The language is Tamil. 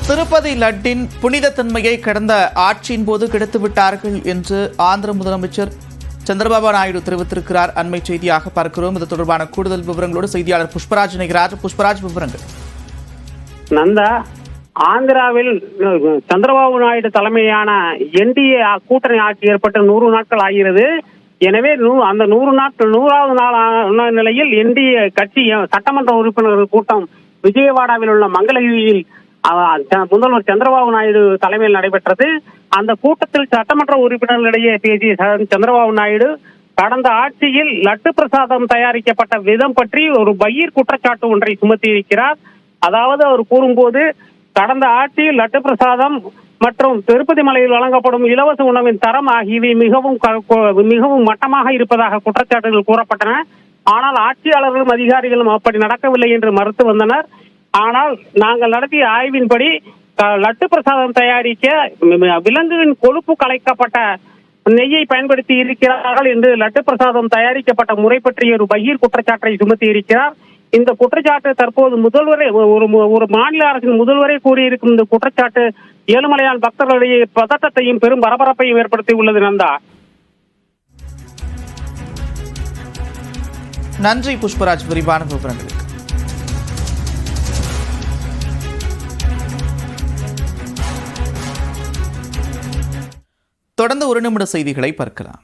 திருப்பதி லட்டின் புனிதத்தன்மையை கடந்த ஆட்சியின் போது கெடுத்துவிட்டார்கள் என்று ஆந்திர முதலமைச்சர் சந்திரபாபு நாயுடு தெரிவித்திருக்கிறார். அண்மை செய்தியாக பார்க்கிறோம். இது தொடர்பான கூடுதல் விவரங்களோடு செய்தியாளர் புஷ்பராஜ் இணைகிறார். புஷ்பராஜ், விவரங்கள். நந்தா, ஆந்திராவில் சந்திரபாபு நாயுடு தலைமையான என்டிஏ கூட்டணி ஆட்சி ஏற்பட்டு 100 நாட்கள் ஆகிறது. எனவே அந்த 100வது நாள் நிலையில் என்டிஏ கட்சி சட்டமன்ற உறுப்பினர்கள் கூட்டம் விஜயவாடாவில் உள்ள மங்களகிரியில் முதல்வர் சந்திரபாபு நாயுடு தலைமையில் நடைபெற்றது. அந்த கூட்டத்தில் சட்டமன்ற உறுப்பினர்களிடையே பேசிய சந்திரபாபு நாயுடு கடந்த ஆட்சியில் லட்டு பிரசாதம் தயாரிக்கப்பட்ட விதம் பற்றி ஒரு பகீர் குற்றச்சாட்டு ஒன்றை சுமத்தி இருக்கிறார். அதாவது அவர் கூறும்போது, கடந்த ஆட்சியில் லட்டு பிரசாதம் மற்றும் திருப்பதி மலையில் வழங்கப்படும் இலவச உணவின் தரம் ஆகியவை மிகவும் மட்டமாக இருப்பதாக குற்றச்சாட்டுகள் கூறப்பட்டன. ஆனால் ஆட்சியாளர்களும் அதிகாரிகளும் அப்படி நடக்கவில்லை என்று மறுத்து வந்தனர். ஆனால் நாங்கள் நடத்திய ஆய்வின்படி லட்டு பிரசாதம் தயாரிக்க விலங்குகளின் கொழுப்பு கலைக்கப்பட்ட நெய்யை பயன்படுத்தி இருக்கிறார்கள் என்று லட்டு பிரசாதம் தயாரிக்கப்பட்ட முறை பற்றிய ஒரு பகீர் குற்றச்சாட்டை சுமத்தி இருக்கிறார். இந்த குற்றச்சாட்டு தற்போது முதல்வரே ஒரு மாநில அரசின் முதல்வரே கூறியிருக்கும் இந்த குற்றச்சாட்டு ஏழுமலையான் பக்தர்களிடையே பதட்டத்தையும் பெரும் பரபரப்பையும் ஏற்படுத்தி உள்ளது. நந்தா, நன்றி புஷ்பராஜ், விரிவான விவரங்களுக்கு. தொடர்ந்து 1 நிமிட செய்திகளை பார்க்கலாம்.